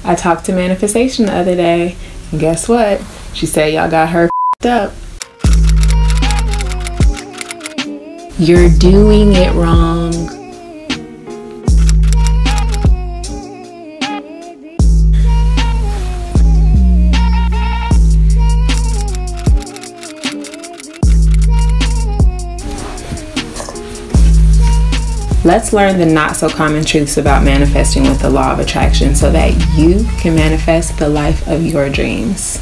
I talked to Manifestation the other day, and guess what? She said y'all got her up. You're doing it wrong. Let's learn the not so common truths about manifesting with the law of attraction so that you can manifest the life of your dreams.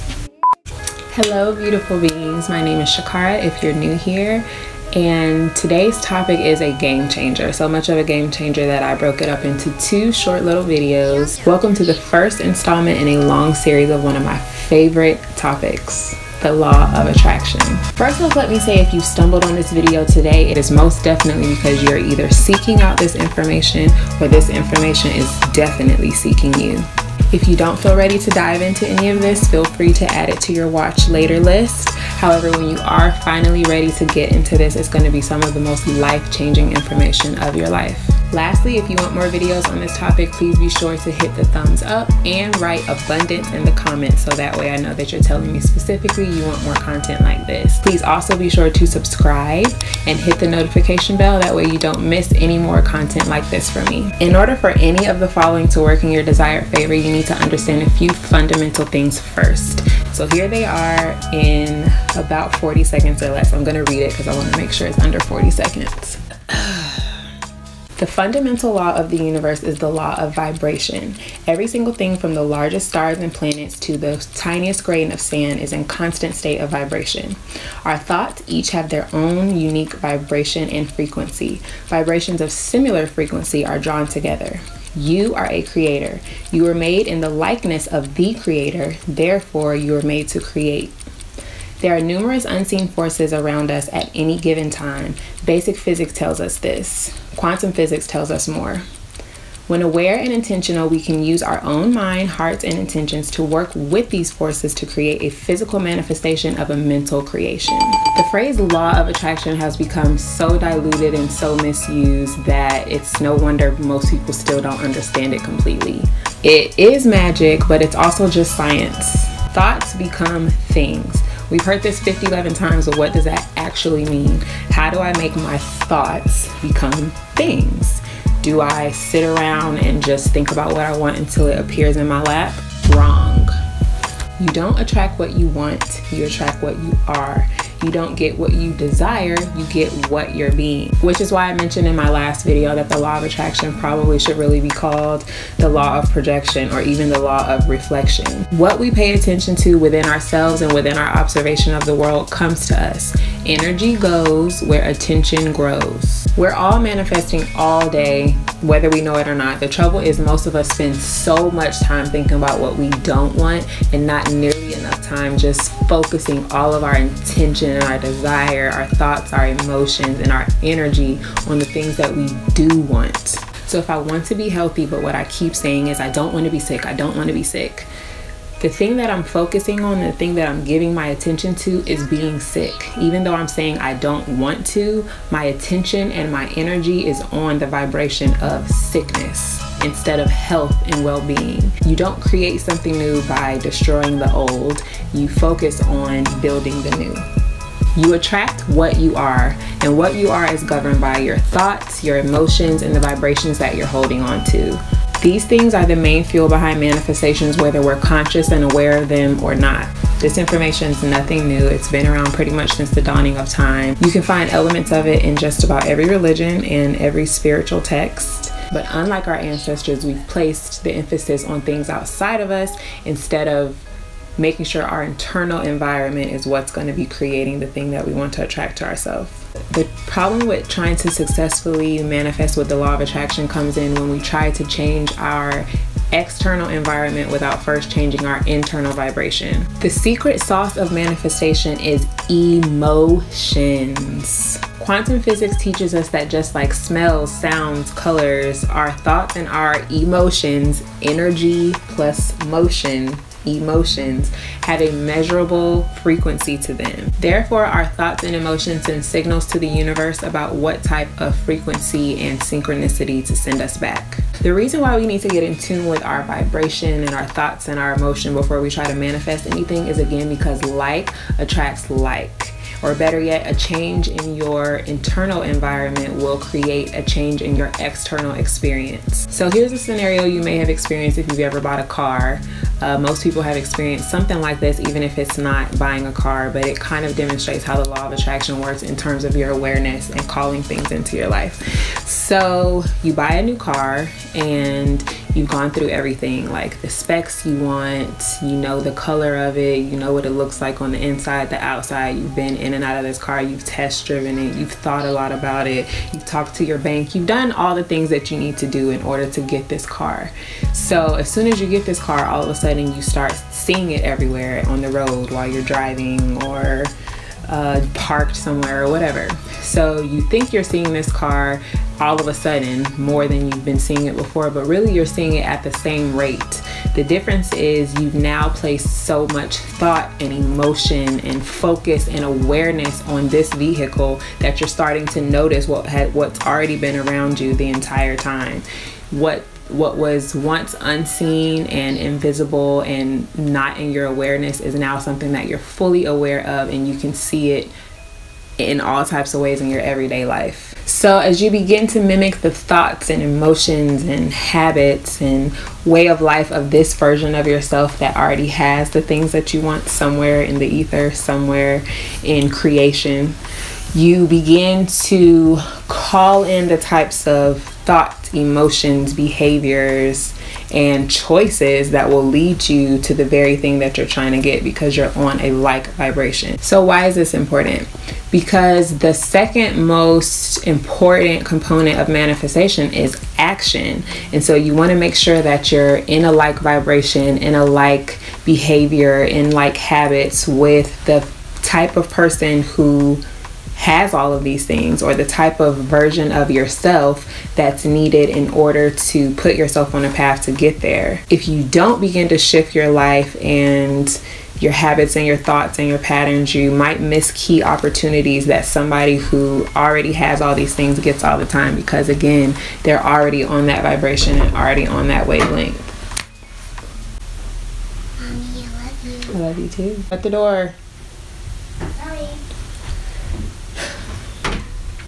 Hello, beautiful beings. My name is ShaKara if you're new here. And today's topic is a game changer. So much of a game changer that I broke it up into two short little videos. Welcome to the first installment in a long series of one of my favorite topics, the law of attraction. First off, let me say if you stumbled on this video today, it is most definitely because you're either seeking out this information or this information is definitely seeking you. If you don't feel ready to dive into any of this, feel free to add it to your watch later list. However, when you are finally ready to get into this, it's going to be some of the most life-changing information of your life. Lastly, if you want more videos on this topic, please be sure to hit the thumbs up and write abundance in the comments so that way I know that you're telling me specifically you want more content like this. Please also be sure to subscribe and hit the notification bell. That way you don't miss any more content like this from me. In order for any of the following to work in your desired favor, you need to understand a few fundamental things first. So here they are in about 40 seconds or less. I'm going to read it because I want to make sure it's under 40 seconds. The fundamental law of the universe is the law of vibration. Every single thing from the largest stars and planets to the tiniest grain of sand is in constant state of vibration. Our thoughts each have their own unique vibration and frequency. Vibrations of similar frequency are drawn together. You are a creator. You were made in the likeness of the creator, therefore you are made to create. There are numerous unseen forces around us at any given time. Basic physics tells us this. Quantum physics tells us more. When aware and intentional, we can use our own mind, hearts, and intentions to work with these forces to create a physical manifestation of a mental creation. The phrase law of attraction has become so diluted and so misused that it's no wonder most people still don't understand it completely. It is magic, but it's also just science. Thoughts become things. We've heard this 11 times, but what does that actually mean? How do I make my thoughts become things? Do I sit around and just think about what I want until it appears in my lap? Wrong. You don't attract what you want, you attract what you are. You don't get what you desire, you get what you're being. Which is why I mentioned in my last video that the law of attraction probably should really be called the law of projection or even the law of reflection. What we pay attention to within ourselves and within our observation of the world comes to us. Energy goes where attention grows. We're all manifesting all day, whether we know it or not. The trouble is most of us spend so much time thinking about what we don't want and not nearly enough time just focusing all of our intention and our desire, our thoughts, our emotions, and our energy on the things that we do want. So if I want to be healthy, but what I keep saying is I don't want to be sick, I don't want to be sick. The thing that I'm focusing on, the thing that I'm giving my attention to is being sick. Even though I'm saying I don't want to, my attention and my energy is on the vibration of sickness instead of health and well-being. You don't create something new by destroying the old. You focus on building the new. You attract what you are, and what you are is governed by your thoughts, your emotions, and the vibrations that you're holding on to. These things are the main fuel behind manifestations, whether we're conscious and aware of them or not. This information is nothing new. It's been around pretty much since the dawning of time. You can find elements of it in just about every religion and every spiritual text. But unlike our ancestors, we've placed the emphasis on things outside of us instead of making sure our internal environment is what's going to be creating the thing that we want to attract to ourselves. The problem with trying to successfully manifest with the law of attraction comes in when we try to change our external environment without first changing our internal vibration. The secret sauce of manifestation is emotions. Quantum physics teaches us that just like smells, sounds, colors, our thoughts and our emotions, energy plus motion emotions have a measurable frequency to them. Therefore, our thoughts and emotions send signals to the universe about what type of frequency and synchronicity to send us back. The reason why we need to get in tune with our vibration and our thoughts and our emotion before we try to manifest anything is, again, because like attracts like. Or better yet, a change in your internal environment will create a change in your external experience. So here's a scenario you may have experienced if you've ever bought a car. Most people have experienced something like this, even if it's not buying a car, but it kind of demonstrates how the law of attraction works in terms of your awareness and calling things into your life. So you buy a new car and you've gone through everything, like the specs you want, you know the color of it, you know what it looks like on the inside, the outside, you've been in and out of this car, you've test driven it, you've thought a lot about it, you've talked to your bank, you've done all the things that you need to do in order to get this car. So as soon as you get this car, all of a sudden you start seeing it everywhere on the road while you're driving or parked somewhere or whatever. So you think you're seeing this car all of a sudden more than you've been seeing it before, but really you're seeing it at the same rate. The difference is you've now placed so much thought and emotion and focus and awareness on this vehicle that you're starting to notice what's already been around you the entire time. What was once unseen and invisible and not in your awareness is now something that you're fully aware of, and you can see it in all types of ways in your everyday life. So as you begin to mimic the thoughts and emotions and habits and way of life of this version of yourself that already has the things that you want somewhere in the ether, somewhere in creation, you begin to call in the types of thoughts, emotions, behaviors, and choices that will lead you to the very thing that you're trying to get, because you're on a like vibration. So why is this important? Because the second most important component of manifestation is action. And so you want to make sure that you're in a like vibration, in a like behavior, in like habits with the type of person who has all of these things, or the type of version of yourself that's needed in order to put yourself on a path to get there. If you don't begin to shift your life and your habits and your thoughts and your patterns, you might miss key opportunities that somebody who already has all these things gets all the time, because again, they're already on that vibration and already on that wavelength. Mommy, I love you. I love you too. Shut the door. Sorry.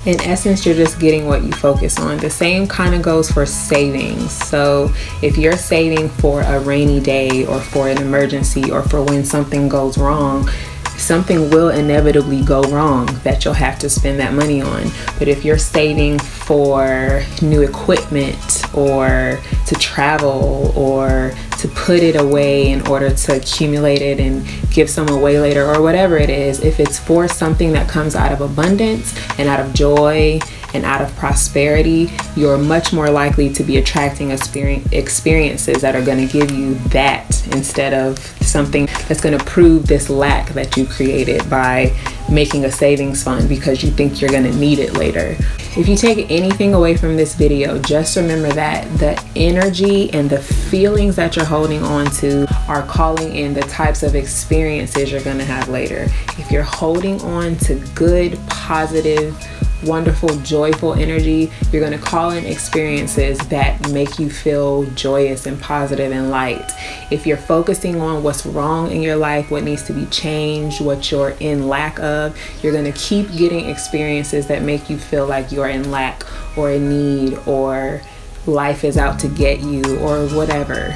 In essence, you're just getting what you focus on. The same kind of goes for savings. So if you're saving for a rainy day or for an emergency or for when something goes wrong, something will inevitably go wrong that you'll have to spend that money on. But if you're saving for new equipment or to travel or to put it away in order to accumulate it and give some away later or whatever it is, if it's for something that comes out of abundance and out of joy and out of prosperity, you're much more likely to be attracting experiences that are going to give you that instead of something that's going to prove this lack that you created by making a savings fund because you think you're going to need it later. If you take anything away from this video, just remember that the energy and the feelings that you're holding on to are calling in the types of experiences you're going to have later. If you're holding on to good, positive, wonderful, joyful energy, you're going to call in experiences that make you feel joyous and positive and light. If you're focusing on what's wrong in your life, what needs to be changed, what you're in lack of, you're going to keep getting experiences that make you feel like you're in lack or in need or life is out to get you or whatever.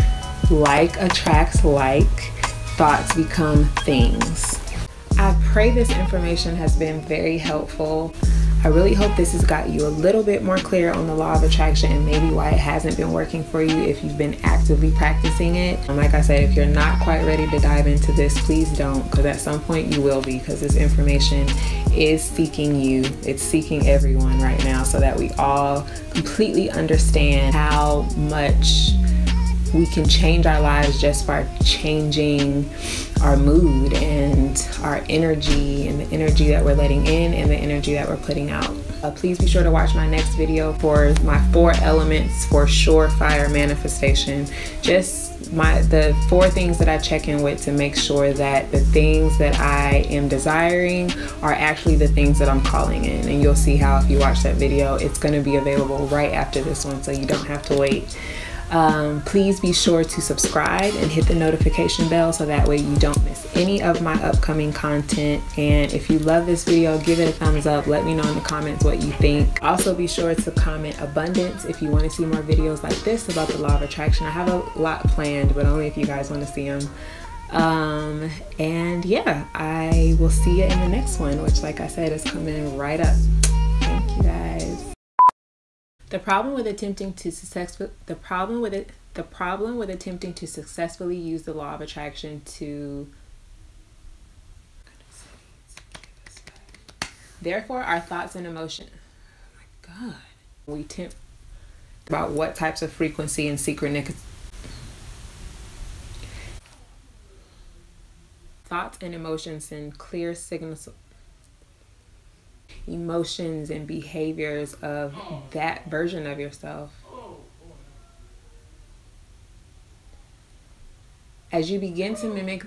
Like attracts like, thoughts become things. I pray this information has been very helpful. I really hope this has got you a little bit more clear on the law of attraction and maybe why it hasn't been working for you if you've been actively practicing it. And like I said, if you're not quite ready to dive into this, please don't, because at some point you will be, because this information is seeking you. It's seeking everyone right now so that we all completely understand how much we can change our lives just by changing our mood and our energy and the energy that we're letting in and the energy that we're putting out. Please be sure to watch my next video for my 4 elements for surefire manifestation. Just the 4 things that I check in with to make sure that the things that I am desiring are actually the things that I'm calling in. And you'll see how if you watch that video, it's going to be available right after this one, so you don't have to wait. Please be sure to subscribe and hit the notification bell so that way you don't miss any of my upcoming content. And if you love this video, give it a thumbs up. Let me know in the comments what you think. Also be sure to comment abundance if you want to see more videos like this about the law of attraction. I have a lot planned, but only if you guys want to see them. And yeah, I will see you in the next one, which, like I said, is coming right up. Thank you guys. The problem with attempting to successfully use the law of attraction to therefore our thoughts and emotions. Oh my God. We tempt about what types of frequency and synchronicity. Thoughts and emotions and clear signals. Emotions and behaviors of that version of yourself. As you begin to mimic